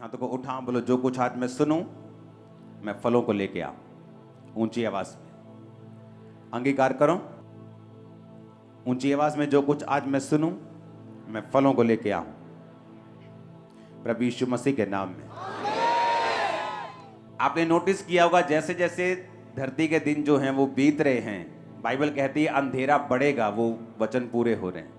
हाथों को उठा, बोलो जो कुछ आज मैं सुनूं मैं फलों को लेके आऊं। ऊंची आवाज में अंगीकार करो, ऊंची आवाज में जो कुछ आज मैं सुनूं मैं फलों को लेके आऊं, प्रभु यीशु मसीह के नाम में। आपने नोटिस किया होगा जैसे जैसे धरती के दिन जो हैं वो बीत रहे हैं, बाइबल कहती है अंधेरा बढ़ेगा, वो वचन पूरे हो रहे हैं।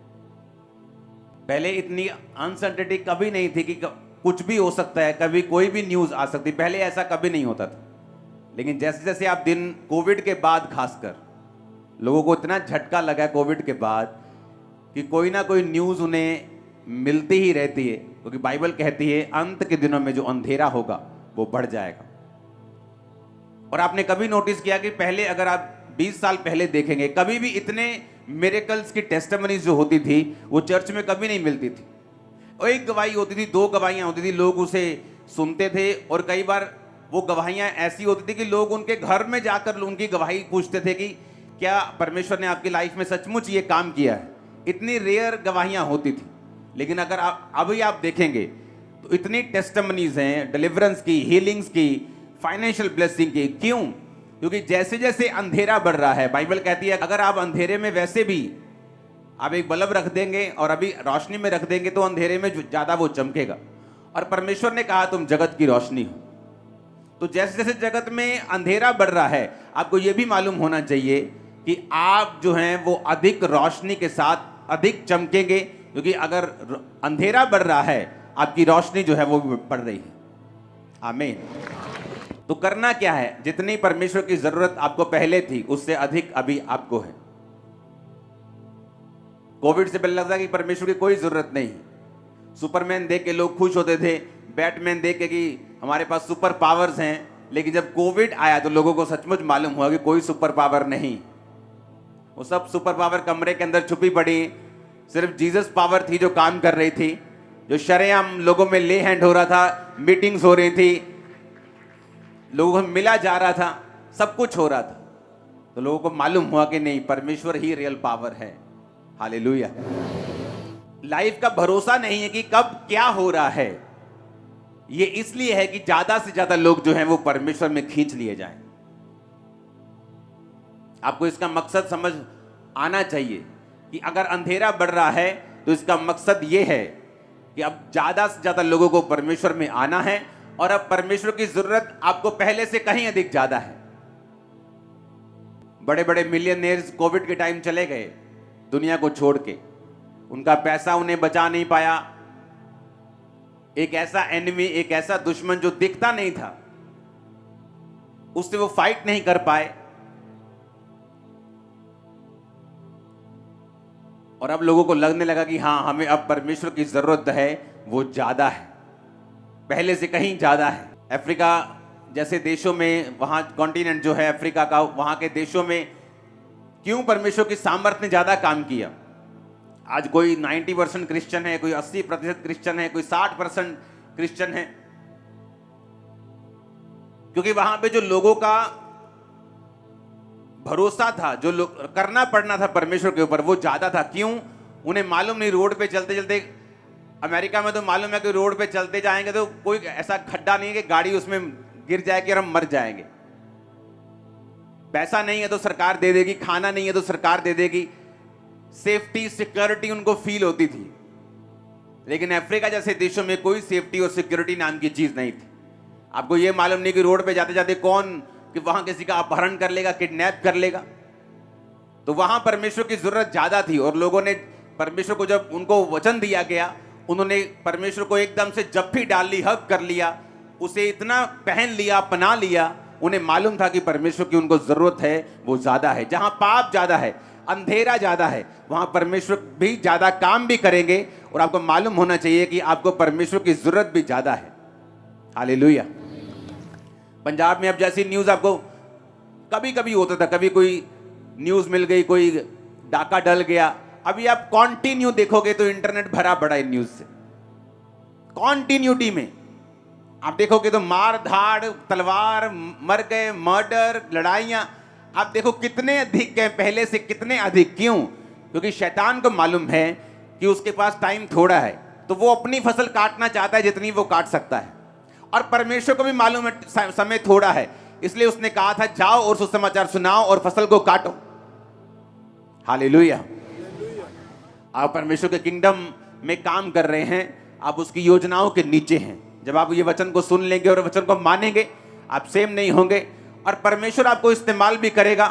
पहले इतनी अनसर्टेनिटी कभी नहीं थी कि कुछ भी हो सकता है, कभी कोई भी न्यूज आ सकती, पहले ऐसा कभी नहीं होता था। लेकिन जैसे जैसे आप दिन कोविड के बाद खासकर लोगों को इतना झटका लगा कोविड के बाद कि कोई ना कोई न्यूज उन्हें मिलती ही रहती है, क्योंकि बाइबल कहती है अंत के दिनों में जो अंधेरा होगा वो बढ़ जाएगा। और आपने कभी नोटिस किया कि पहले अगर आप 20 साल पहले देखेंगे, कभी भी इतने मिरेकल्स की टेस्टिमनीज जो होती थी वो चर्च में कभी नहीं मिलती थी। और एक गवाही होती थी, दो गवाहियां होती थी, लोग उसे सुनते थे। और कई बार वो गवाहियां ऐसी होती थी कि लोग उनके घर में जाकर उनकी गवाही पूछते थे कि क्या परमेश्वर ने आपकी लाइफ में सचमुच ये काम किया है। इतनी रेयर गवाहियां होती थी। लेकिन अगर आप अभी आप देखेंगे तो इतनी टेस्टिमनीज हैं, डिलीवरेंस की, हीलिंग्स की, फाइनेंशियल ब्लेसिंग की। क्यों? क्योंकि जैसे जैसे अंधेरा बढ़ रहा है, बाइबल कहती है अगर आप अंधेरे में वैसे भी आप एक बल्ब रख देंगे और अभी रोशनी में रख देंगे तो अंधेरे में ज्यादा वो चमकेगा। और परमेश्वर ने कहा तुम जगत की रोशनी हो। तो जैसे जैसे जगत में अंधेरा बढ़ रहा है, आपको यह भी मालूम होना चाहिए कि आप जो हैं वो अधिक रोशनी के साथ अधिक चमकेंगे, क्योंकि अगर अंधेरा बढ़ रहा है आपकी रोशनी जो है वो बढ़ रही है। आमीन। तो करना क्या है? जितनी परमेश्वर की जरूरत आपको पहले थी उससे अधिक अभी आपको है। कोविड से पहले लगता कि परमेश्वर की कोई जरूरत नहीं। सुपरमैन देख के लोग खुश होते थे, बैटमैन देख के कि हमारे पास सुपर पावर्स हैं। लेकिन जब कोविड आया तो लोगों को सचमुच मालूम हुआ कि कोई सुपर पावर नहीं, वो सब सुपर पावर कमरे के अंदर छुपी पड़ी। सिर्फ जीसस पावर थी जो काम कर रही थी, जो शरेआम लोगों में ले हैंड हो रहा था, मीटिंग्स हो रही थी, लोगों को मिला जा रहा था, सब कुछ हो रहा था। तो लोगों को मालूम हुआ कि नहीं, परमेश्वर ही रियल पावर है। हालेलुया। लाइफ का भरोसा नहीं है कि कब क्या हो रहा है, ये इसलिए है कि ज्यादा से ज्यादा लोग जो हैं वो परमेश्वर में खींच लिए जाएं। आपको इसका मकसद समझ आना चाहिए कि अगर अंधेरा बढ़ रहा है तो इसका मकसद ये है कि अब ज्यादा से ज्यादा लोगों को परमेश्वर में आना है। और अब परमेश्वर की जरूरत आपको पहले से कहीं अधिक ज्यादा है। बड़े बड़े मिलियनेयर्स कोविड के टाइम चले गए दुनिया को छोड़ के, उनका पैसा उन्हें बचा नहीं पाया। एक ऐसा एनिमी, एक ऐसा दुश्मन जो दिखता नहीं था, उससे वो फाइट नहीं कर पाए। और अब लोगों को लगने लगा कि हां, हमें अब परमेश्वर की जरूरत है, वो ज्यादा है, पहले से कहीं ज्यादा है। अफ्रीका जैसे देशों में, वहां कॉन्टिनेंट जो है अफ्रीका का, वहां के देशों में क्यों परमेश्वर की सामर्थ्य ने ज्यादा काम किया? आज कोई 90% क्रिश्चियन है, कोई 80% क्रिश्चियन है, कोई 60% क्रिश्चियन है, क्योंकि वहां पे जो लोगों का भरोसा था, जो करना पड़ना था परमेश्वर के ऊपर, वो ज्यादा था। क्यों? उन्हें मालूम नहीं, रोड पे चलते चलते, अमेरिका में तो मालूम है कि रोड पे चलते जाएंगे तो कोई ऐसा खड्डा नहीं है कि गाड़ी उसमें गिर जाएगी और हम मर जाएंगे। पैसा नहीं है तो सरकार दे देगी, खाना नहीं है तो सरकार दे देगी, सेफ्टी सिक्योरिटी उनको फील होती थी। लेकिन अफ्रीका जैसे देशों में कोई सेफ्टी और सिक्योरिटी नाम की चीज नहीं थी। आपको यह मालूम नहीं कि रोड पे जाते जाते कौन कि वहां किसी का अपहरण कर लेगा, किडनैप कर लेगा। तो वहां परमेश्वर की जरूरत ज्यादा थी। और लोगों ने परमेश्वर को, जब उनको वचन दिया गया, उन्होंने परमेश्वर को एकदम से जप्फी डाल ली, हक कर लिया, उसे इतना पहन लिया, अपना लिया। उन्हें मालूम था कि परमेश्वर की उनको जरूरत है, वो ज्यादा है। जहां पाप ज्यादा है, अंधेरा ज्यादा है, वहां परमेश्वर भी ज्यादा काम भी करेंगे। और आपको मालूम होना चाहिए कि आपको परमेश्वर की जरूरत भी ज्यादा है। हालेलुया। पंजाब में अब जैसी न्यूज आपको कभी कभी होता था, कभी कोई न्यूज मिल गई, कोई डाका डल गया। अभी आप कॉन्टिन्यू देखोगे तो इंटरनेट भरा पड़ा है न्यूज से। कॉन्टिन्यूटी में आप देखोगे तो मार धाड़, तलवार, मर गए, मर्डर, लड़ाइयां, आप देखो कितने अधिक हैं, पहले से कितने अधिक। क्यों? क्योंकि शैतान को मालूम है कि उसके पास टाइम थोड़ा है, तो वो अपनी फसल काटना चाहता है जितनी वो काट सकता है। और परमेश्वर को भी मालूम है समय थोड़ा है, इसलिए उसने कहा था जाओ और सुसमाचार सुनाओ और फसल को काटो। हालेलुया। आप परमेश्वर के किंगडम में काम कर रहे हैं, आप उसकी योजनाओं के नीचे हैं। जब आप ये वचन को सुन लेंगे और वचन को मानेंगे, आप सेम नहीं होंगे और परमेश्वर आपको इस्तेमाल भी करेगा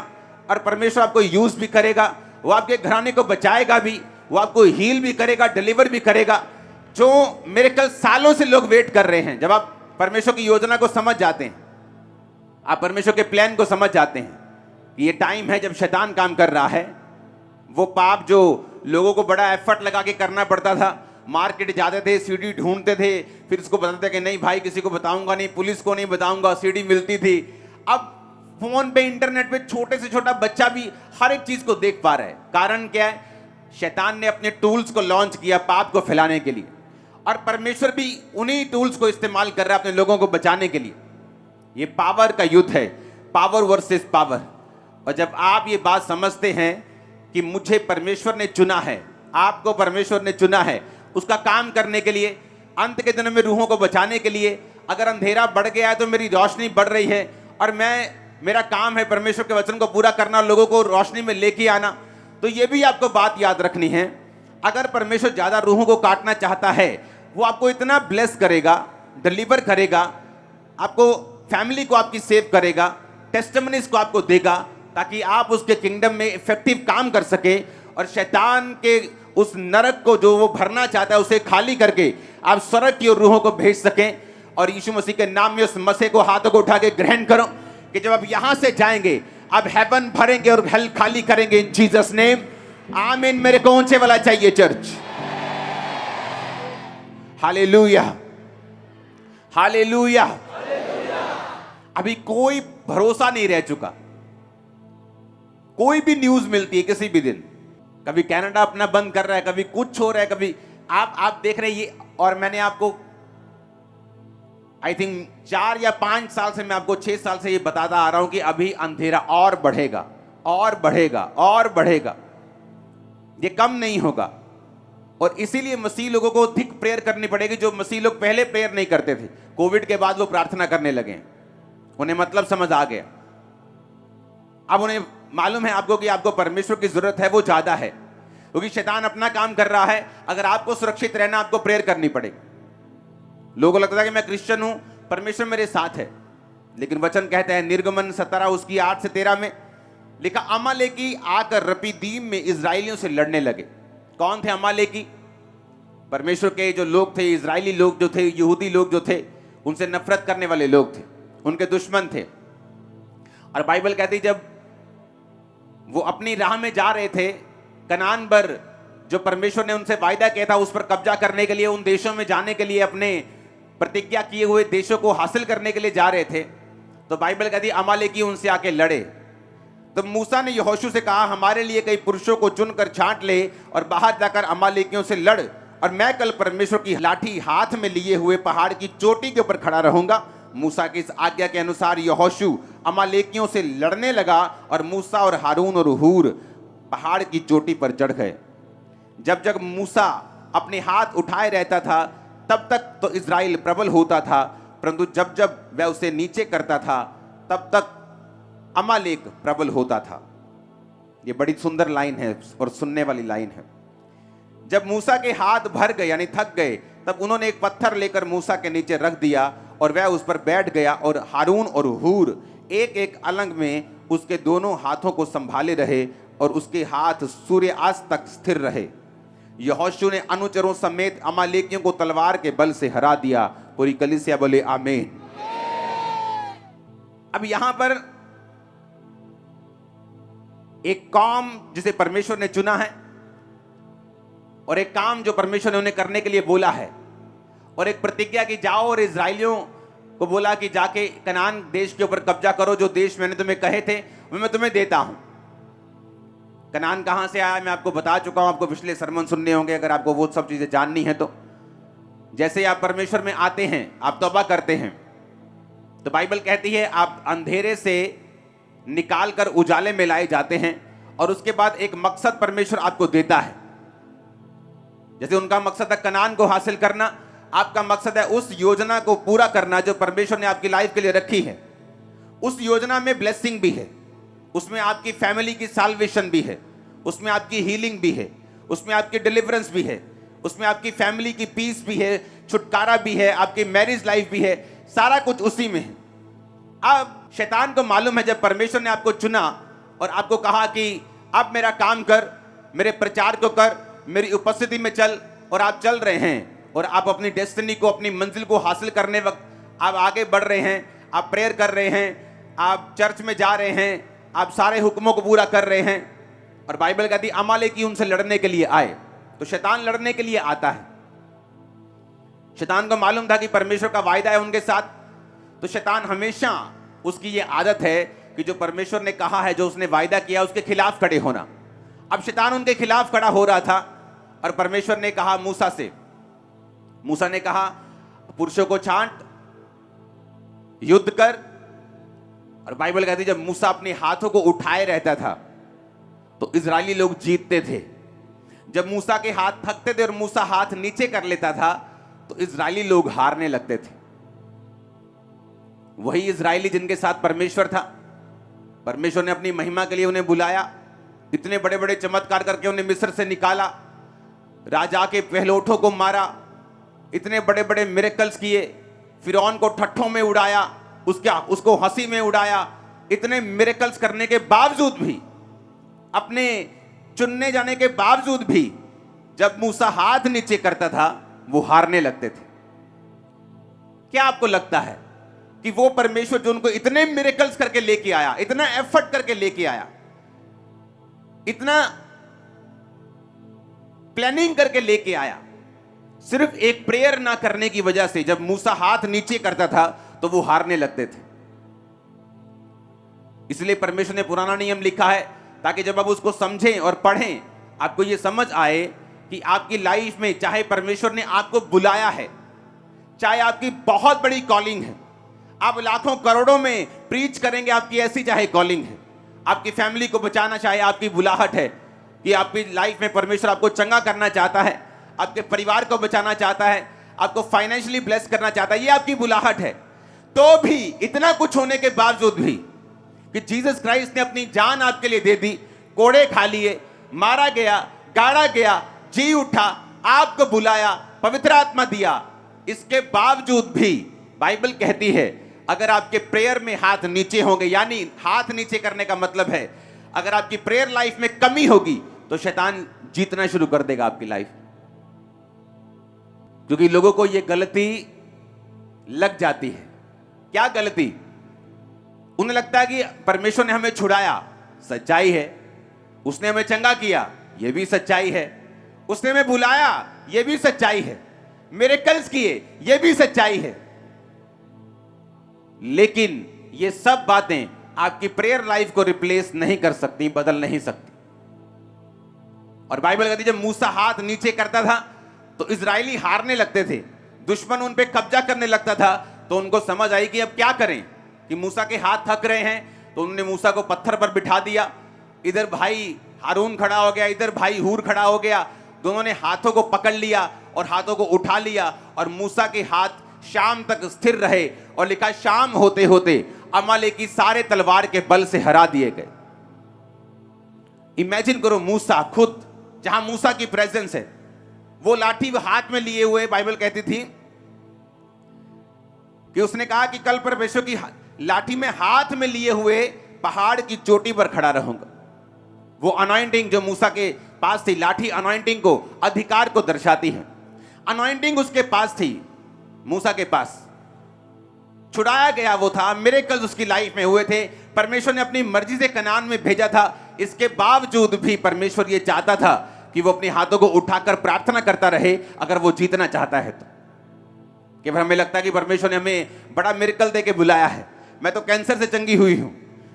और परमेश्वर आपको यूज भी करेगा। वो आपके घराने को बचाएगा भी, वो आपको हील भी करेगा, डिलीवर भी करेगा। जो मिरेकल सालों से लोग वेट कर रहे हैं, जब आप परमेश्वर की योजना को समझ जाते हैं, आप परमेश्वर के प्लान को समझ जाते हैं कि ये टाइम है जब शैतान काम कर रहा है। वो पाप जो लोगों को बड़ा एफर्ट लगा के करना पड़ता था, मार्केट जाते थे, सीडी ढूंढते थे, फिर उसको बताते थे कि नहीं भाई किसी को बताऊंगा नहीं, पुलिस को नहीं बताऊंगा, सीडी मिलती थी। अब फोन पे, इंटरनेट पे छोटे से छोटा बच्चा भी हर एक चीज को देख पा रहा है। कारण क्या है? शैतान ने अपने टूल्स को लॉन्च किया पाप को फैलाने के लिए, और परमेश्वर भी उन्हीं टूल्स को इस्तेमाल कर रहा है अपने लोगों को बचाने के लिए। ये पावर का युद्ध है, पावर वर्सेस पावर। और जब आप ये बात समझते हैं कि मुझे परमेश्वर ने चुना है, आपको परमेश्वर ने चुना है उसका काम करने के लिए, अंत के दिनों में रूहों को बचाने के लिए। अगर अंधेरा बढ़ गया है तो मेरी रोशनी बढ़ रही है, और मेरा काम है परमेश्वर के वचन को पूरा करना, लोगों को रोशनी में लेके आना। तो ये भी आपको बात याद रखनी है, अगर परमेश्वर ज्यादा रूहों को काटना चाहता है, वो आपको इतना ब्लेस करेगा, डिलीवर करेगा, आपको फैमिली को आपकी सेव करेगा, टेस्टिमनीज को आपको देगा, ताकि आप उसके किंगडम में इफेक्टिव काम कर सके और शैतान के उस नरक को जो वो भरना चाहता है उसे खाली करके आप स्वर्ग की ओर रूहों को भेज सकें। और यीशु मसीह के नाम में उस मसीह को हाथों को उठा के ग्रहण करो कि जब आप यहां से जाएंगे, आप हेवन भरेंगे और हेल खाली करेंगे इन जीसस नेम। आमीन। मेरे को ऊंचे वाला चाहिए चर्च। Hallelujah, hallelujah. अभी कोई भरोसा नहीं रह चुका। कोई भी न्यूज मिलती है किसी भी दिन, कभी कनाडा अपना बंद कर रहा है, कभी कुछ हो रहा है, कभी आप देख रहे हैं ये। और मैंने आपको आई थिंक 4 या 5 साल से, मैं आपको 6 साल से ये बताता आ रहा हूं कि अभी अंधेरा और बढ़ेगा और बढ़ेगा और बढ़ेगा, ये कम नहीं होगा। और इसीलिए मसीह लोगों को अधिक प्रेयर करनी पड़ेगी। जो मसीह लोग पहले प्रेयर नहीं करते थे, कोविड के बाद वो प्रार्थना करने लगे, उन्हें मतलब समझ आ गया। अब उन्हें मालूम है आपको कि आपको परमेश्वर की जरूरत है, वो ज्यादा है, क्योंकि शैतान अपना काम कर रहा है। अगर आपको सुरक्षित रहना, आपको प्रेयर करनी पड़ेगी। लोगों को लगता है कि मैं क्रिश्चियन हूं, परमेश्वर मेरे साथ है, लेकिन वचन कहता है निर्गमन 17 उसकी 8 से 13 में लिखा, अमालेकी आकर रपीदीम में इजराइलियों से लड़ने लगे। कौन थे अमालेकी? परमेश्वर के जो लोग थे, इजरायली लोग जो थे, यहूदी लोग जो थे, उनसे नफरत करने वाले लोग थे, उनके दुश्मन थे। और बाइबल कहती जब वो अपनी राह में जा रहे थे, कनान पर जो परमेश्वर ने उनसे वायदा किया था उस पर कब्जा करने के लिए, उन देशों में जाने के लिए, अपने प्रतिज्ञा किए हुए देशों को हासिल करने के लिए जा रहे थे, तो बाइबल कहती अमालेकी उनसे आके लड़े। तो मूसा ने यहोशू से कहा, हमारे लिए कई पुरुषों को चुनकर छांट ले और बाहर जाकर अमालेकियों से लड़, और मैं कल परमेश्वर की लाठी हाथ में लिए हुए पहाड़ की चोटी के ऊपर खड़ा रहूंगा। मूसा की इस आज्ञा के अनुसार यहोशू अमालेकियों से लड़ने लगा, और मूसा और हारून और हूर पहाड़ की चोटी पर चढ़ गए। जब जब मूसा अपने हाथ उठाए रहता था, तब तक तो इजराइल प्रबल होता था, परंतु जब जब वह उसे नीचे करता था, तब तक अमालेक प्रबल होता था। यह बड़ी सुंदर लाइन है और सुनने वाली लाइन है। जब मूसा के हाथ भर गए यानी थक गए, तब उन्होंने एक पत्थर लेकर मूसा के नीचे रख दिया और वह उस पर बैठ गया, और हारून और हूर एक एक अलंग में उसके दोनों हाथों को संभाले रहे, और उसके हाथ सूर्यास्त तक स्थिर रहे। यहोशू ने अनुचरों समेत अमालेकियों को तलवार के बल से हरा दिया। पूरी कलीसिया बोले आमीन। अब यहां पर एक कौम जिसे परमेश्वर ने चुना है, और एक काम जो परमेश्वर ने उन्हें करने के लिए बोला है, और एक प्रतिज्ञा की जाओ और इजराइलियों को बोला कि जाके कनान देश के ऊपर कब्जा करो, जो देश मैंने तुम्हें कहे थे वो मैं तुम्हें देता हूं। कनान कहां से आया मैं आपको बता चुका हूं, आपको पिछले सरमन सुनने होंगे अगर आपको वो सब चीजें जाननी है तो। जैसे आप परमेश्वर में आते हैं, आप तौबा करते हैं, तो बाइबल कहती है आप अंधेरे से निकाल कर उजाले में लाए जाते हैं, और उसके बाद एक मकसद परमेश्वर आपको देता है। जैसे उनका मकसद था कनान को हासिल करना, आपका मकसद है उस योजना को पूरा करना जो परमेश्वर ने आपकी लाइफ के लिए रखी है। उस योजना में ब्लेसिंग भी है, उसमें आपकी फैमिली की साल्वेशन भी है, उसमें आपकी हीलिंग भी है, उसमें आपकी डिलीवरेंस भी है, उसमें आपकी फैमिली की पीस भी है, छुटकारा भी है, आपकी मैरिज लाइफ भी है, सारा कुछ उसी में है। अब शैतान को मालूम है जब परमेश्वर ने आपको चुना और आपको कहा कि अब मेरा काम कर, मेरे प्रचार को कर, मेरी उपस्थिति में चल, और आप चल रहे हैं और आप अपनी डेस्टिनी को, अपनी मंजिल को हासिल करने वक्त आप आगे बढ़ रहे हैं, आप प्रेयर कर रहे हैं, आप चर्च में जा रहे हैं, आप सारे हुक्मों को पूरा कर रहे हैं। और बाइबल कहती है अमालेकी उनसे लड़ने के लिए आए। तो शैतान लड़ने के लिए आता है। शैतान को मालूम था कि परमेश्वर का वायदा है उनके साथ, तो शैतान हमेशा, उसकी ये आदत है कि जो परमेश्वर ने कहा है, जो उसने वायदा किया, उसके खिलाफ खड़े होना। अब शैतान उनके खिलाफ खड़ा हो रहा था और परमेश्वर ने कहा मूसा से, मूसा ने कहा पुरुषों को छांट, युद्ध कर। और बाइबल कहती है जब मूसा अपने हाथों को उठाए रहता था तो इजरायली लोग जीतते थे। जब मूसा के हाथ थकते थे और मूसा हाथ नीचे कर लेता था तो इजरायली लोग हारने लगते थे। वही इजरायली जिनके साथ परमेश्वर था, परमेश्वर ने अपनी महिमा के लिए उन्हें बुलाया, इतने बड़े बड़े चमत्कार करके उन्हें मिस्र से निकाला, राजा के पहलोठों को मारा, इतने बड़े बड़े मिरेकल्स किए, फिरौन को ठट्ठों में उड़ाया, उसको हंसी में उड़ाया। इतने मिरेकल्स करने के बावजूद भी, अपने चुनने जाने के बावजूद भी, जब मूसा हाथ नीचे करता था वो हारने लगते थे। क्या आपको लगता है कि वो परमेश्वर जो उनको इतने मिरेकल्स करके लेके आया, इतना एफर्ट करके लेके आया, इतना प्लानिंग करके लेके आया, सिर्फ एक प्रेयर ना करने की वजह से जब मूसा हाथ नीचे करता था तो वो हारने लगते थे? इसलिए परमेश्वर ने पुराना नियम लिखा है ताकि जब आप उसको समझें और पढ़ें, आपको ये समझ आए कि आपकी लाइफ में चाहे परमेश्वर ने आपको बुलाया है, चाहे आपकी बहुत बड़ी कॉलिंग है, आप लाखों करोड़ों में प्रीच करेंगे, आपकी ऐसी चाहे कॉलिंग है, आपकी फैमिली को बचाना चाहे आपकी बुलाहट है, कि आपकी लाइफ में परमेश्वर आपको चंगा करना चाहता है, आपके परिवार को बचाना चाहता है, आपको फाइनेंशियली ब्लेस करना चाहता है, ये आपकी बुलाहट है, तो भी इतना कुछ होने के बावजूद भी कि जीसस क्राइस्ट ने अपनी जान आपके लिए दे दी, कोड़े खा लिए, मारा गया, गाड़ा गया, जी उठा, आपको बुलाया, पवित्र आत्मा दिया, इसके बावजूद भी बाइबल कहती है अगर आपके प्रेयर में हाथ नीचे होंगे, यानी हाथ नीचे करने का मतलब है अगर आपकी प्रेयर लाइफ में कमी होगी तो शैतान जीतना शुरू कर देगा आपकी लाइफ। क्योंकि लोगों को यह गलती लग जाती है। क्या गलती? उन्हें लगता है कि परमेश्वर ने हमें छुड़ाया, सच्चाई है, उसने हमें चंगा किया, यह भी सच्चाई है, उसने हमें बुलाया, यह भी सच्चाई है, मिरेकल्स किए, यह भी सच्चाई है। लेकिन ये सब बातें आपकी प्रेयर लाइफ को रिप्लेस नहीं कर सकती, बदल नहीं सकती। और बाइबल कहती है जब मूसा हाथ नीचे करता था तो इजरायली हारने लगते थे, दुश्मन उन पे कब्जा करने लगता था, तो उनको समझ आई कि अब क्या करें, कि मूसा के हाथ थक रहे हैं, तो उन्होंने मूसा को पत्थर पर बिठा दिया। इधर भाई हारून खड़ा हो गया, इधर भाई हूर खड़ा हो गया, दोनों ने हाथों को पकड़ लिया और हाथों को उठा लिया और मूसा के हाथ शाम तक स्थिर रहे। और लिखा शाम होते होते अमालेकी सारे तलवार के बल से हरा दिए गए। इमेजिन करो, मूसा खुद, जहां मूसा की प्रेजेंस है, वो लाठी हाथ में लिए हुए, बाइबल कहती थी कि उसने कहा कि कल परमेश्वर की लाठी में हाथ में लिए हुए पहाड़ की चोटी पर खड़ा रहूंगा। वो अनॉइंटिंग जो मूसा के पास थी, लाठी अनॉइंटिंग को, अधिकार को दर्शाती है। अनॉइंटिंग उसके पास थी, मूसा के पास छुड़ाया गया वो था, मिरेकल्स उसकी लाइफ में हुए थे, परमेश्वर ने अपनी मर्जी से कनान में भेजा था। इसके बावजूद भी परमेश्वर ये चाहता था कि वो अपने हाथों को उठाकर प्रार्थना करता रहे अगर वो जीतना चाहता है तो। कि हमें लगता है कि परमेश्वर ने हमें बड़ा मिरेकल देके बुलाया है, मैं तो कैंसर से चंगी हुई हूं,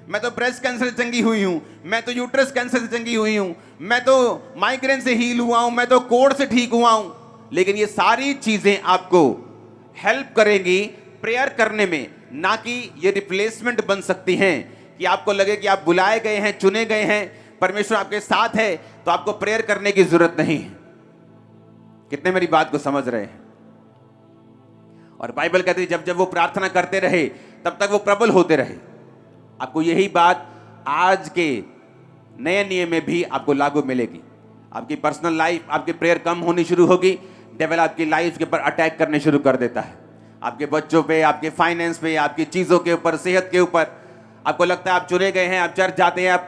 मैं तो ब्रेस्ट कैंसर से चंगी हुई हूं, मैं तो यूट्रस कैंसर से चंगी हुई हूं, मैं तो माइग्रेन से हील हुआ हूं, मैं तो कोढ़ से ठीक हुआ हूं। लेकिन ये सारी चीजें आपको हेल्प करेंगी प्रेयर करने में, ना कि ये रिप्लेसमेंट बन सकती हैं कि आपको लगे कि आप बुलाए गए हैं, चुने गए हैं, परमेश्वर आपके साथ है तो आपको प्रेयर करने की जरूरत नहीं है। कितने मेरी बात को समझ रहे हैं? और बाइबल कहती है जब जब वो प्रार्थना करते रहे तब तक वो प्रबल होते रहे। आपको यही बात आज के नए नियम में भी आपको लागू मिलेगी। आपकी पर्सनल लाइफ, आपकी प्रेयर कम होनी शुरू होगी, डेविल आपकी लाइफ के ऊपर अटैक करने शुरू कर देता है, आपके बच्चों पे, आपके फाइनेंस पे, आपकी चीज़ों के ऊपर, सेहत के ऊपर। आपको लगता है आप चुने गए हैं, आप चर्च जाते हैं, आप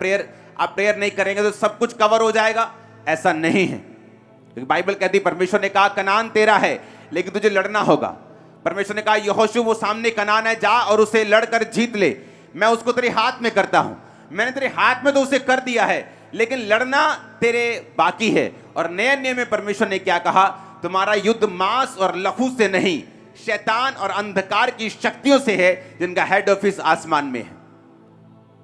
प्रेयर नहीं करेंगे तो सब कुछ कवर हो जाएगा। ऐसा नहीं है, क्योंकि बाइबल कहती, परमेश्वर ने कहा कनान तेरा है लेकिन तुझे लड़ना होगा। परमेश्वर ने कहा यहोशू वो सामने कनान है, जा और उसे लड़कर जीत ले, मैं उसको तेरे हाथ में करता हूं। मैंने तेरे हाथ में तो उसे कर दिया है, लेकिन लड़ना तेरे बाकी है। और नए नियम में परमेश्वर ने क्या कहा, तुम्हारा युद्ध मांस और लहू से नहीं, शैतान और अंधकार की शक्तियों से है जिनका हेड ऑफिस आसमान में है।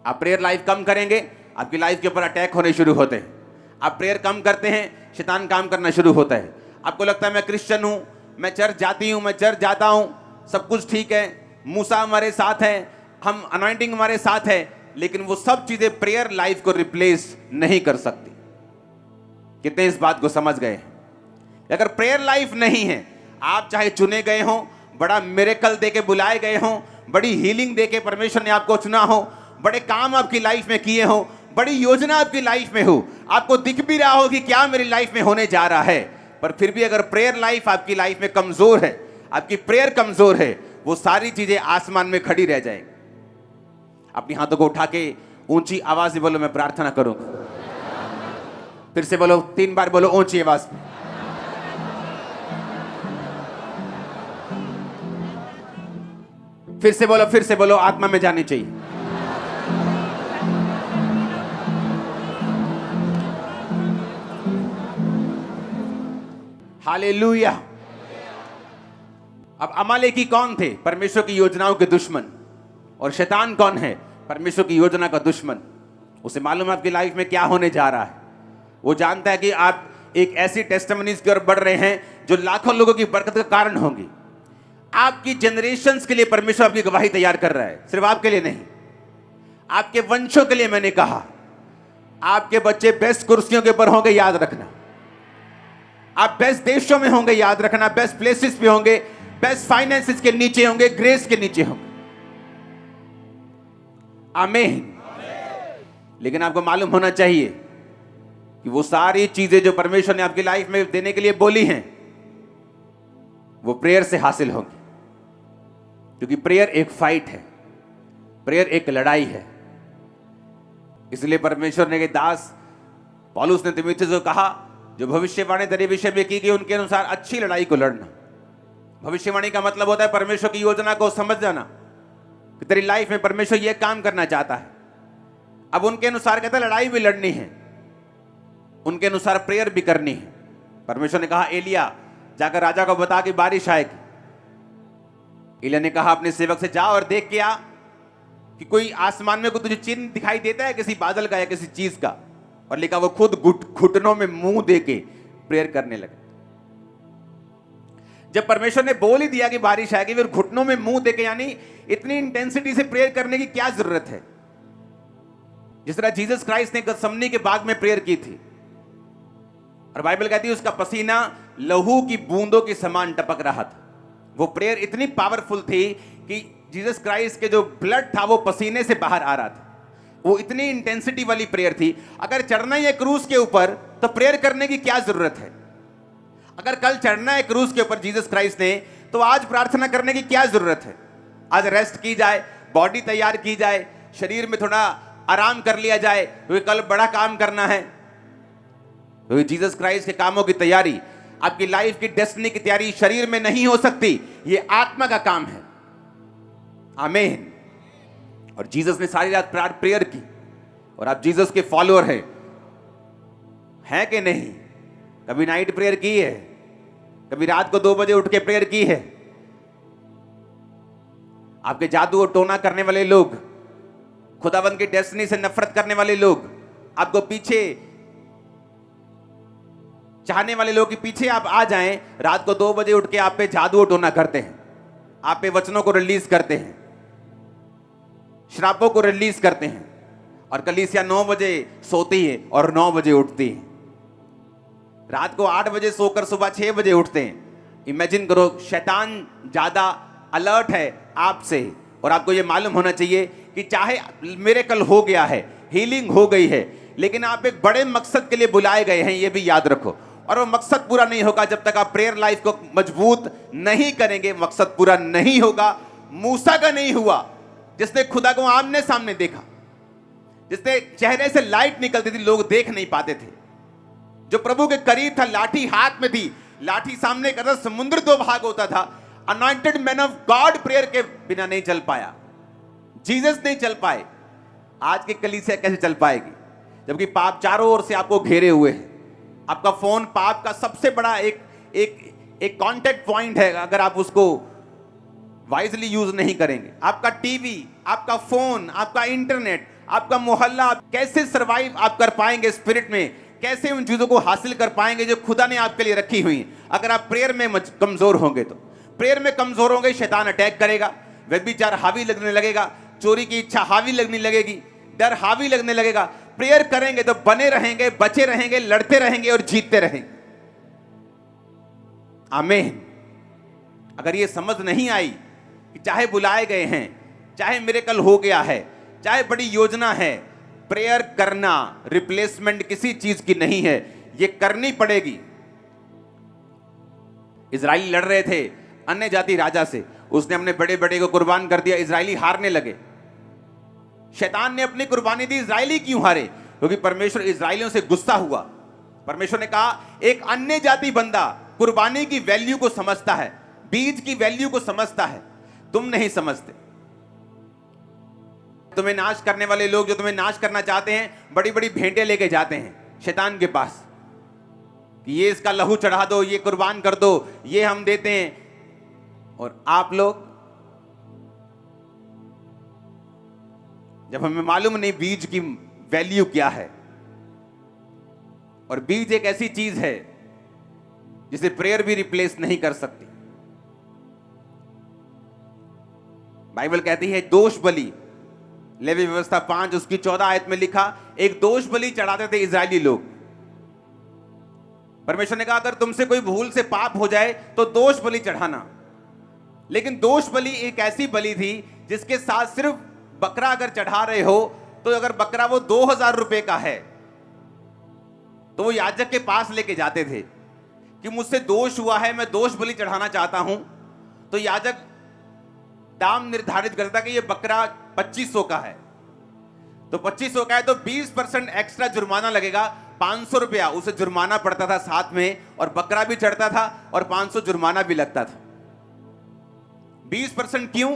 आप प्रेयर लाइफ कम करेंगे, आपकी लाइफ के ऊपर अटैक होने शुरू होते हैं। आप प्रेयर कम करते हैं, शैतान काम करना शुरू होता है। आपको लगता है मैं क्रिश्चियन हूं, मैं चर्च जाती हूं, मैं चर्च जाता हूं, सब कुछ ठीक है, मूसा हमारे साथ है, हम अनॉइंटिंग हमारे साथ है, लेकिन वो सब चीजें प्रेयर लाइफ को रिप्लेस नहीं कर सकती। कितने इस बात को समझ गए? अगर प्रेयर लाइफ नहीं है, आप चाहे चुने गए हो, बड़ा मिरेकल देके बुलाए गए हो, बड़ी हीलिंग देके परमेश्वर ने आपको चुना हो, बड़े काम आपकी लाइफ में किए हो, बड़ी योजना आपकी लाइफ में हो, आपको दिख भी रहा हो कि क्या मेरी लाइफ में होने जा रहा है, पर फिर भी अगर प्रेयर लाइफ आपकी लाइफ में कमजोर है, आपकी प्रेयर कमजोर है, वो सारी चीजें आसमान में खड़ी रह जाएंगी। अपनी हाथों को उठा के ऊंची आवाज में बोलो, मैं प्रार्थना करूंगा। फिर से बोलो, 3 बार बोलो ऊंची आवाज में। फिर से बोलो, आत्मा में जानी चाहिए। हालेलुया। अब अमालेकी कौन थे? परमेश्वर की योजनाओं के दुश्मन। और शैतान कौन है? परमेश्वर की योजना का दुश्मन। उसे मालूम है आपकी लाइफ में क्या होने जा रहा है। वो जानता है कि आप एक ऐसी टेस्टिमनीज की ओर बढ़ रहे हैं जो लाखों लोगों की बरकत का कारण होंगी। आपकी जनरेशंस के लिए परमेश्वर आपकी गवाही तैयार कर रहा है, सिर्फ आपके लिए नहीं, आपके वंशों के लिए। मैंने कहा आपके बच्चे बेस्ट कुर्सियों के ऊपर होंगे, याद रखना। आप बेस्ट देशों में होंगे, याद रखना। बेस्ट प्लेसेस पे होंगे, बेस्ट फाइनेंसेस के नीचे होंगे, ग्रेस के नीचे होंगे। आमीन। लेकिन आपको मालूम होना चाहिए कि वो सारी चीजें जो परमेश्वर ने आपकी लाइफ में देने के लिए बोली हैं, वो प्रेयर से हासिल होंगी। क्योंकि प्रेयर एक फाइट है, प्रेयर एक लड़ाई है। इसलिए परमेश्वर ने के दास पौलुस ने तीमुथियुस को कहा, जो भविष्यवाणी तेरे विषय में की गई उनके अनुसार अच्छी लड़ाई को लड़ना। भविष्यवाणी का मतलब होता है परमेश्वर की योजना को समझ जाना कि तेरी लाइफ में परमेश्वर यह काम करना चाहता है। अब उनके अनुसार कहता है लड़ाई भी लड़नी है, उनके अनुसार प्रेयर भी करनी है। परमेश्वर ने कहा एलिया जाकर राजा को बता कि बारिश आएगी। एलिया ने कहा अपने सेवक से, जा और देख के आ कि कोई आसमान में कोई तुझे चिन्ह दिखाई देता है किसी बादल का या किसी चीज का। और लिखा वो खुद घुटनों में मुंह देके प्रेयर करने लगे। जब परमेश्वर ने बोल ही दिया कि बारिश आएगी, फिर घुटनों में मुंह देके, यानी इतनी इंटेंसिटी से प्रेयर करने की क्या जरूरत है? जिस तरह जीसस क्राइस्ट ने गethsemane के बाग में प्रेयर की थी, और बाइबल कहती है उसका पसीना लहू की बूंदों के समान टपक रहा था। वो प्रेयर इतनी पावरफुल थी कि जीसस क्राइस्ट के जो ब्लड था वो पसीने से बाहर आ रहा था। वो इतनी इंटेंसिटी वाली प्रेयर थी। अगर चढ़ना ही है क्रूस के ऊपर तो प्रेयर करने की क्या जरूरत है? अगर कल चढ़ना है क्रूस के ऊपर जीसस क्राइस्ट ने, तो आज प्रार्थना करने की क्या जरूरत है? आज रेस्ट की जाए, बॉडी तैयार की जाए, शरीर में थोड़ा आराम कर लिया जाए, क्योंकि कल बड़ा काम करना है। क्योंकि जीसस क्राइस्ट के कामों की तैयारी, आपकी लाइफ की डेस्टिनी की तैयारी शरीर में नहीं हो सकती, ये आत्मा का काम है। आमीन। और जीसस ने सारी रात प्रेयर की, और आप जीसस के फॉलोअर हैं कि नहीं? कभी नाइट प्रेयर की है? कभी रात को 2 बजे उठ के प्रेयर की है? आपके जादू और टोना करने वाले लोग, खुदावंद की डेस्टिनी से नफरत करने वाले लोग, आपको पीछे चाहने वाले लोग के पीछे आप आ जाएं, रात को 2 बजे उठ के आप पे जादू और टोना करते हैं, आप पे वचनों को रिलीज करते हैं, श्रापों को रिलीज करते हैं, और कलीसिया 9 बजे सोती है और 9 बजे उठती है। रात को 8 बजे सोकर सुबह 6 बजे उठते हैं। इमेजिन करो, शैतान ज्यादा अलर्ट है आपसे, और आपको यह मालूम होना चाहिए कि चाहे मिरेकल हो गया है, हीलिंग हो गई है, लेकिन आप एक बड़े मकसद के लिए बुलाए गए हैं, यह भी याद रखो। और वो मकसद पूरा नहीं होगा जब तक आप प्रेयर लाइफ को मजबूत नहीं करेंगे। मकसद पूरा नहीं होगा। मूसा का नहीं हुआ, जिसने खुदा को आमने सामने देखा, जिसने चेहरे से लाइट निकलती थी, लोग देख नहीं पाते थे, जो प्रभु के करीब था, लाठी हाथ में थी, लाठी सामने करता, समुद्र दो भाग होता था। Anointed man of God prayer के बिना नहीं चल पाया, जीसस नहीं चल पाए। आज की कलीसिया कैसे चल पाएगी जबकि पाप चारों ओर से आपको घेरे हुए है? आपका फोन पाप का सबसे बड़ा एक कांटेक्ट पॉइंट है, अगर आप उसको वाइजली यूज नहीं करेंगे। आपका टीवी, आपका फोन, आपका इंटरनेट, आपका मोहल्ला, आप कैसे सरवाइव आप कर पाएंगे स्पिरिट में? कैसे उन चीजों को हासिल कर पाएंगे जो खुदा ने आपके लिए रखी हुई? अगर आप प्रेयर में कमजोर होंगे तो प्रेयर में कमजोर होंगे, शैतान अटैक करेगा, व्यभिचार हावी लगने लगेगा, चोरी की इच्छा हावी लगने लगेगी, डर हावी लगने लगेगा। प्रेयर करेंगे तो बने रहेंगे, बचे रहेंगे, लड़ते रहेंगे और जीतते रहेंगे। आमीन। अगर ये समझ नहीं आई कि चाहे बुलाए गए हैं, चाहे मिरेकल हो गया है, चाहे बड़ी योजना है, प्रेयर करना रिप्लेसमेंट किसी चीज की नहीं है, ये करनी पड़ेगी। इजराइली लड़ रहे थे अन्य जाति राजा से, उसने अपने बड़े बड़े को कुर्बान कर दिया, इजराइली हारने लगे। शैतान ने अपनी कुर्बानी दी, इजराइली क्यों हारे? क्योंकि परमेश्वर इजराइलियों से गुस्सा हुआ। परमेश्वर ने कहा एक अन्य जाति बंदा कुर्बानी की वैल्यू को समझता है, बीज की वैल्यू को समझता है, तुम नहीं समझते। तुम्हें नाश करने वाले लोग जो तुम्हें नाश करना चाहते हैं, बड़ी बड़ी भेंटें लेके जाते हैं शैतान के पास कि ये इसका लहू चढ़ा दो, ये कुर्बान कर दो, ये हम देते हैं। और आप लोग, जब हमें मालूम नहीं बीज की वैल्यू क्या है, और बीज एक ऐसी चीज है जिसे प्रेयर भी रिप्लेस नहीं कर सकती। बाइबल कहती है दोष बलि, लेवी व्यवस्था 5 उसकी 14 आयत में लिखा, एक दोष बलि चढ़ाते थे इजरायली लोग। परमेश्वर ने कहा अगर तुमसे कोई भूल से पाप हो जाए तो दोष बलि चढ़ाना। लेकिन दोष बलि एक ऐसी बलि थी जिसके साथ सिर्फ बकरा अगर चढ़ा रहे हो, तो अगर बकरा वो 2000 रुपए का है तो वो याजक के पास लेके जाते थे कि मुझसे दोष हुआ है, मैं दोष बलि चढ़ाना चाहता हूं। तो याजक दाम निर्धारित करता कि ये बकरा 2500 का है, तो 2500 का है तो 20% एक्स्ट्रा जुर्माना लगेगा, 500 रुपया उसे जुर्माना पड़ता था साथ में, और बकरा भी चढ़ता था और 500 जुर्माना भी लगता था। 20% क्यों?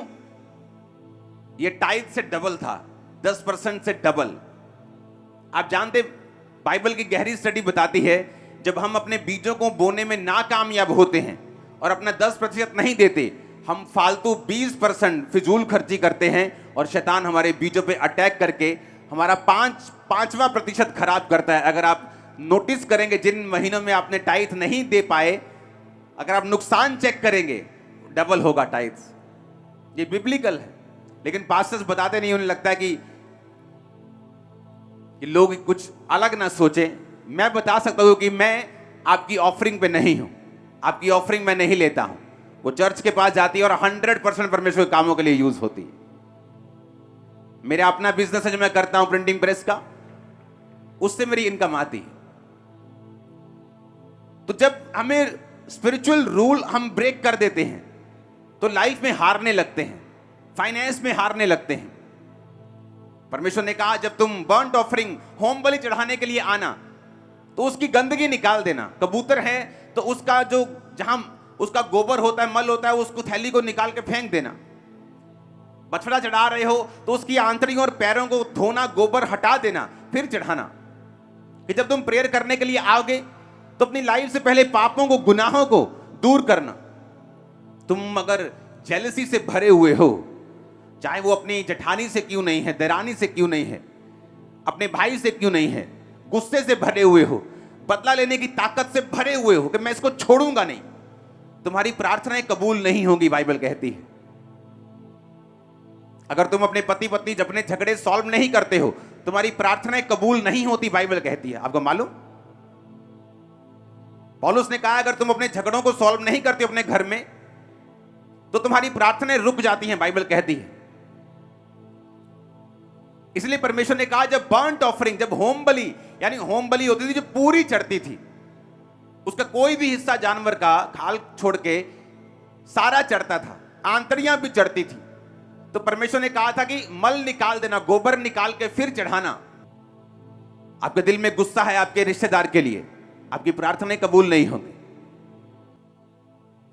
ये टाइथ से डबल था, 10% से डबल। आप जानते, बाइबल की गहरी स्टडी बताती है जब हम अपने बीजों को बोने में नाकामयाब होते हैं और अपना 10% नहीं देते, हम फालतू 20% फिजूल खर्ची करते हैं, और शैतान हमारे बीजों पे अटैक करके हमारा 5वां प्रतिशत खराब करता है। अगर आप नोटिस करेंगे जिन महीनों में आपने टाइथ नहीं दे पाए, अगर आप नुकसान चेक करेंगे, डबल होगा टाइथ्स। ये बिब्लिकल है, लेकिन पास्टर्स बताते नहीं, उन्हें लगता है कि लोग कुछ अलग ना सोचें। मैं बता सकता हूं कि मैं आपकी ऑफरिंग पे नहीं हूं, आपकी ऑफरिंग मैं नहीं लेता हूं। वो चर्च के पास जाती है और 100% परमेश्वर के कामों के लिए यूज होती है। मेरा अपना बिजनेस है जो मैं करता हूं प्रिंटिंग प्रेस का, उससे मेरी इनकम आती है। तो जब हमें स्पिरिचुअल रूल हम ब्रेक कर देते हैं तो लाइफ में हारने लगते हैं, फाइनेंस में हारने लगते हैं। परमेश्वर ने कहा जब तुम बर्न्ट ऑफरिंग, होम बलि चढ़ाने के लिए आना तो उसकी गंदगी निकाल देना। कबूतर है तो उसका जो जहां उसका गोबर होता है, मल होता है, उसको थैली को निकाल के फेंक देना। बछड़ा चढ़ा रहे हो तो उसकी आंतड़ियों और पैरों को धोना, गोबर हटा देना, फिर चढ़ाना। कि जब तुम प्रेयर करने के लिए आओगे तो अपनी लाइफ से पहले पापों को, गुनाहों को दूर करना। तुम अगर जेलसी से भरे हुए हो, चाहे वो अपनी जेठानी से क्यों नहीं है, देरानी से क्यों नहीं है, अपने भाई से क्यों नहीं है, गुस्से से भरे हुए हो, बदला लेने की ताकत से भरे हुए हो कि मैं इसको छोड़ूंगा नहीं, तुम्हारी प्रार्थनाएं कबूल नहीं होगी। बाइबल कहती है अगर तुम अपने पति पत्नी अपने झगड़े सॉल्व नहीं करते हो, तुम्हारी प्रार्थनाएं कबूल नहीं होती, बाइबल कहती है। आपको मालूम, पौलुस ने कहा अगर तुम अपने झगड़ों को सॉल्व नहीं करते अपने घर में तो तुम्हारी प्रार्थनाएं रुक जाती हैं, बाइबल कहती है। इसलिए परमेश्वर ने कहा जब बर्न्ट ऑफरिंग, जब होम बलि, यानी होम बलि होती थी जो पूरी चढ़ती थी, उसका कोई भी हिस्सा जानवर का खाल छोड़ के सारा चढ़ता था, आंतड़ियां भी चढ़ती थी, तो परमेश्वर ने कहा था कि मल निकाल देना, गोबर निकाल के फिर चढ़ाना। आपके दिल में गुस्सा है आपके रिश्तेदार के लिए, आपकी प्रार्थनाएं कबूल नहीं होंगी।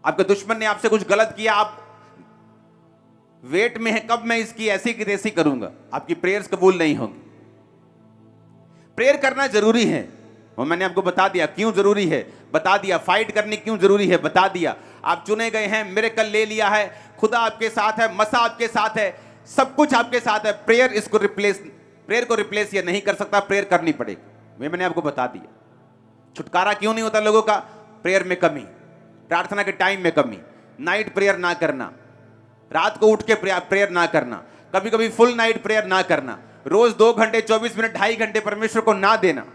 आपके दुश्मन ने आपसे कुछ गलत किया, आप वेट में है कब मैं इसकी ऐसी की तैसी करूंगा, आपकी प्रेयर्स कबूल नहीं होंगी। प्रेयर करना जरूरी है और मैंने आपको बता दिया क्यों जरूरी है, बता दिया फाइट करनी क्यों जरूरी है, बता दिया। आप चुने गए हैं, मिरेकल ले लिया है, खुदा आपके साथ है, मसा आपके साथ है, सब कुछ आपके साथ है। प्रेयर इसको रिप्लेस, प्रेयर को रिप्लेस ये नहीं कर सकता, प्रेयर करनी पड़ेगी। मैंने आपको बता दिया छुटकारा क्यों नहीं होता लोगों का, प्रेयर में कमी, प्रार्थना के टाइम में कमी, नाइट प्रेयर ना करना, रात को उठ के प्रेयर ना करना, कभी कभी फुल नाइट प्रेयर ना करना, रोज 2 घंटे 24 मिनट 2.5 घंटे परमेश्वर को ना देना,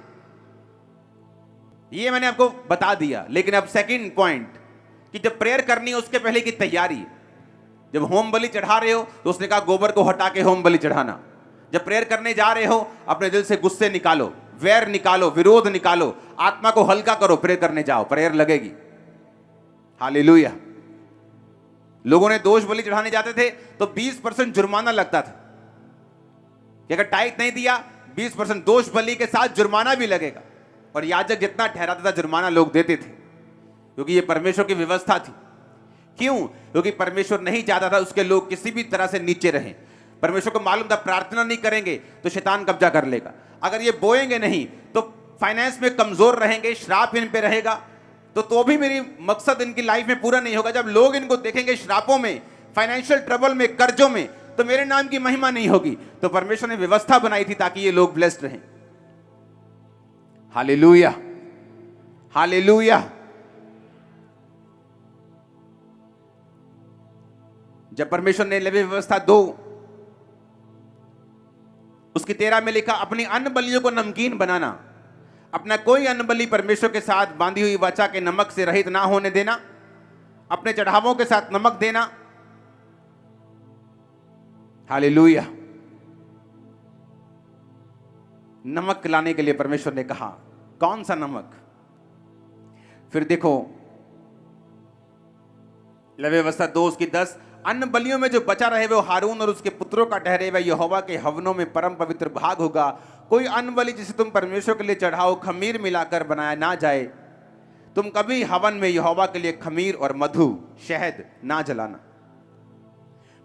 ये मैंने आपको बता दिया। लेकिन अब सेकंड पॉइंट कि जब प्रेयर करनी है उसके पहले की तैयारी। जब होम बलि चढ़ा रहे हो तो उसने कहा गोबर को हटा के होम बलि चढ़ाना। जब प्रेयर करने जा रहे हो अपने दिल से गुस्से निकालो, वैर निकालो, विरोध निकालो, आत्मा को हल्का करो, प्रेयर करने जाओ, प्रेयर लगेगी। हालेलुया। लोगों ने दोष बलि चढ़ाने जाते थे तो 20% जुर्माना लगता था कि अगर टाइट नहीं दिया 20% दोष बलि के साथ जुर्माना भी लगेगा, और याजक जितना ठहराता था जुर्माना लोग देते थे, क्योंकि ये परमेश्वर की व्यवस्था थी। क्यों? क्योंकि परमेश्वर नहीं चाहता था उसके लोग किसी भी तरह से नीचे रहें। परमेश्वर को मालूम था प्रार्थना नहीं करेंगे तो शैतान कब्जा कर लेगा, अगर ये बोएंगे नहीं तो फाइनेंस में कमजोर रहेंगे, श्राप इन पे रहेगा, तो भी मेरी मकसद इनकी लाइफ में पूरा नहीं होगा। जब लोग इनको देखेंगे श्रापों में, फाइनेंशियल ट्रबल में, कर्जों में, तो मेरे नाम की महिमा नहीं होगी। तो परमेश्वर ने व्यवस्था बनाई थी ताकि ये लोग ब्लेस्ड रहें। Hallelujah, hallelujah. जब परमेश्वर ने लेवी व्यवस्था 2 उसकी 13 में लिखा अपनी अन्न बलियों को नमकीन बनाना, अपना कोई अन्न बलि परमेश्वर के साथ बांधी हुई वाचा के नमक से रहित ना होने देना, अपने चढ़ावों के साथ नमक देना। हालेलुया। नमक लाने के लिए परमेश्वर ने कहा, कौन सा नमक? फिर देखो लेवी व्यवस्था 2 उसकी 10, अन्न बलियों में जो बचा रहे वो हारून और उसके पुत्रों का ठहरे, वह यहोवा के हवनों में परम पवित्र भाग होगा। कोई अन्न बलि जिसे तुम परमेश्वर के लिए चढ़ाओ खमीर मिलाकर बनाया ना जाए। तुम कभी हवन में यहोवा के लिए खमीर और मधु, शहद ना जलाना।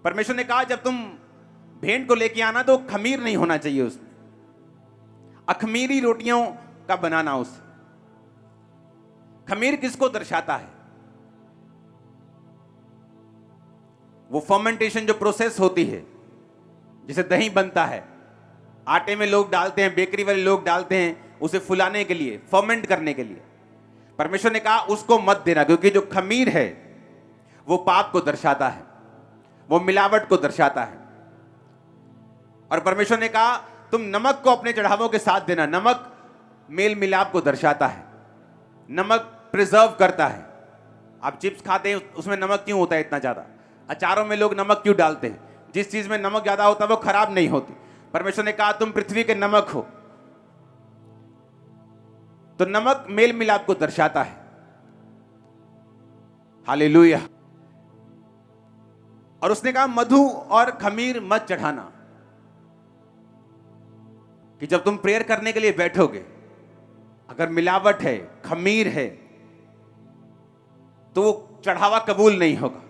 परमेश्वर ने कहा जब तुम भेंट को लेके आना तो खमीर नहीं होना चाहिए उसमें, अखमीरी रोटियों का बनाना। उस खमीर किसको दर्शाता है? वो फर्मेंटेशन जो प्रोसेस होती है, जिसे दही बनता है, आटे में लोग डालते हैं, बेकरी वाले लोग डालते हैं उसे फुलाने के लिए, फर्मेंट करने के लिए। परमेश्वर ने कहा उसको मत देना, क्योंकि जो खमीर है वो पाप को दर्शाता है, वो मिलावट को दर्शाता है। और परमेश्वर ने कहा तुम नमक को अपने चढ़ावों के साथ देना। नमक मेल मिलाप को दर्शाता है, नमक प्रिजर्व करता है। आप चिप्स खाते हैं उसमें नमक क्यों होता है इतना ज्यादा? अचारों में लोग नमक क्यों डालते हैं? जिस चीज में नमक ज्यादा होता है वो खराब नहीं होती। परमेश्वर ने कहा तुम पृथ्वी के नमक हो। तो नमक मेल मिलाप को दर्शाता है। हालेलुया। और उसने कहा मधु और खमीर मत चढ़ाना, कि जब तुम प्रेयर करने के लिए बैठोगे अगर मिलावट है, खमीर है, तो वो चढ़ावा कबूल नहीं होगा।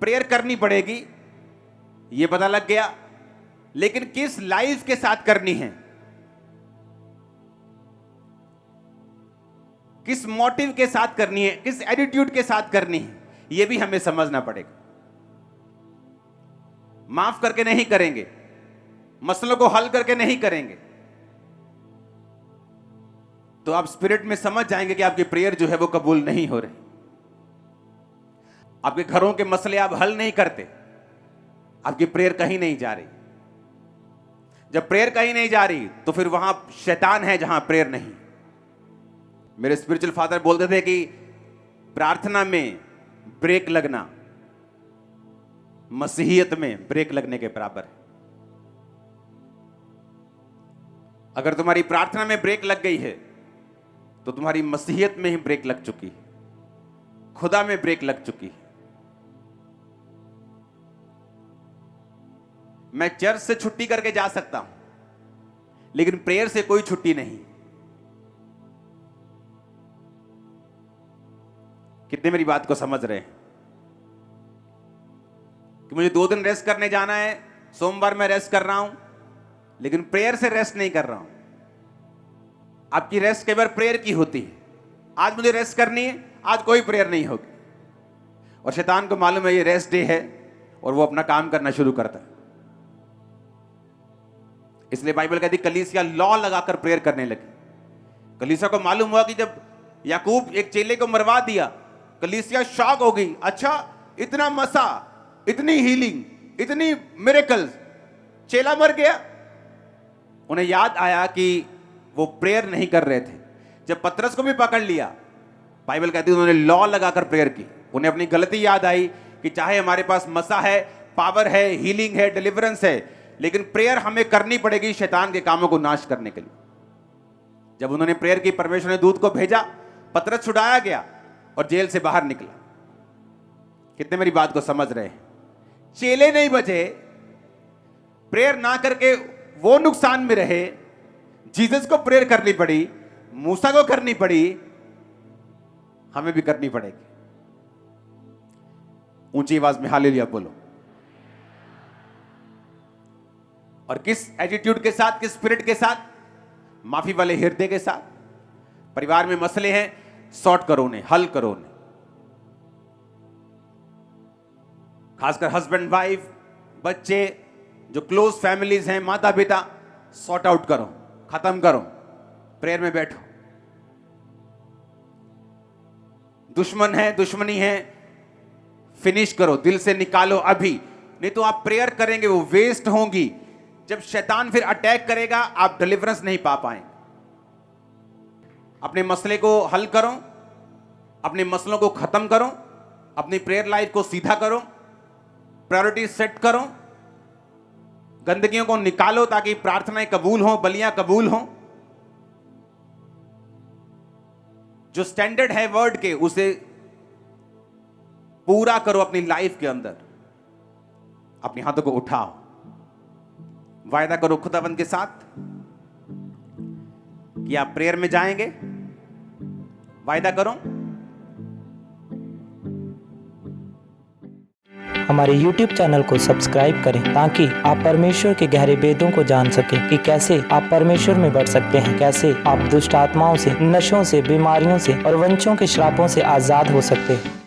प्रेयर करनी पड़ेगी, ये पता लग गया, लेकिन किस लाइफ के साथ करनी है, किस मोटिव के साथ करनी है, किस एटीट्यूड के साथ करनी है, यह भी हमें समझना पड़ेगा। माफ करके नहीं करेंगे, मसलों को हल करके नहीं करेंगे, तो आप स्पिरिट में समझ जाएंगे कि आपकी प्रेयर जो है वो कबूल नहीं हो रही। आपके घरों के मसले आप हल नहीं करते, आपकी प्रेयर कहीं नहीं जा रही। जब प्रेयर कहीं नहीं जा रही तो फिर वहां शैतान है जहां प्रेयर नहीं। मेरे स्पिरिचुअल फादर बोलते थे कि प्रार्थना में ब्रेक लगना मसीहियत में ब्रेक लगने के बराबर है। अगर तुम्हारी प्रार्थना में ब्रेक लग गई है तो तुम्हारी मसीहियत में ही ब्रेक लग चुकी है, खुदा में ब्रेक लग चुकी है। मैं चर्च से छुट्टी करके जा सकता हूं, लेकिन प्रेयर से कोई छुट्टी नहीं। कितने मेरी बात को समझ रहे हैं कि मुझे 2 दिन रेस्ट करने जाना है, सोमवार मैं रेस्ट कर रहा हूं, लेकिन प्रेयर से रेस्ट नहीं कर रहा हूं। आपकी रेस्ट कई बार प्रेयर की होती है। आज मुझे रेस्ट करनी है, आज कोई प्रेयर नहीं होगी, और शैतान को मालूम है ये रेस्ट डे है और वो अपना काम करना शुरू करता है। इसलिए बाइबल कहती कलीसिया लॉ लगाकर प्रेयर करने लगी। कलीसिया को मालूम हुआ कि जब याकूब एक चेले को मरवा दिया, कलीसिया शॉक हो गई। अच्छा, इतना मसा, इतनी हीलिंग, इतनी मिरेकल्स, चेला मर गया। उन्हें याद आया कि वो प्रेयर नहीं कर रहे थे। जब पतरस को भी पकड़ लिया, बाइबल कहती है उन्होंने लॉ लगाकर प्रेयर की। उन्हें अपनी गलती याद आई कि चाहे हमारे पास मसा है, पावर है, हीलिंग है, डिलीवरेंस है, लेकिन प्रेयर हमें करनी पड़ेगी शैतान के कामों को नाश करने के लिए। जब उन्होंने प्रेयर की, परमेश्वर ने दूत को भेजा, पतरस छुड़ाया गया और जेल से बाहर निकला। कितने मेरी बात को समझ रहे हैं? चेले नहीं बचे, प्रेयर ना करके वो नुकसान में रहे। जीसस को प्रेयर करनी पड़ी, मूसा को करनी पड़ी, हमें भी करनी पड़ेगी। ऊंची आवाज में हालेलुया बोलो। और किस एटीट्यूड के साथ, किस स्पिरिट के साथ? माफी वाले हृदय के साथ। परिवार में मसले हैं, सॉर्ट करो उन्हें, हल करो उन्हें। खासकर हस्बैंड वाइफ, बच्चे, जो क्लोज फैमिलीज हैं, माता पिता, सॉर्ट आउट करो, खत्म करो, प्रेयर में बैठो। दुश्मन है, दुश्मनी है, फिनिश करो, दिल से निकालो अभी, नहीं तो आप प्रेयर करेंगे वो वेस्ट होंगी। जब शैतान फिर अटैक करेगा, आप डिलीवरेंस नहीं पा पाएंगे। अपने मसले को हल करो, अपने मसलों को खत्म करो, अपनी प्रेयर लाइफ को सीधा करो, प्रायोरिटी सेट करो, गंदगियों को निकालो ताकि प्रार्थनाएं कबूल हो, बलियां कबूल हो। जो स्टैंडर्ड है वर्ड के, उसे पूरा करो अपनी लाइफ के अंदर। अपने हाथों को उठाओ, वायदा करो खुदावंद के साथ कि आप प्रेयर में जाएंगे। वायदा करो। हमारे YouTube चैनल को सब्सक्राइब करें ताकि आप परमेश्वर के गहरे वेदों को जान सकें कि कैसे आप परमेश्वर में बढ़ सकते हैं, कैसे आप दुष्ट आत्माओं से, नशों से, बीमारियों से और वंशों के श्रापों से आजाद हो सकते हैं।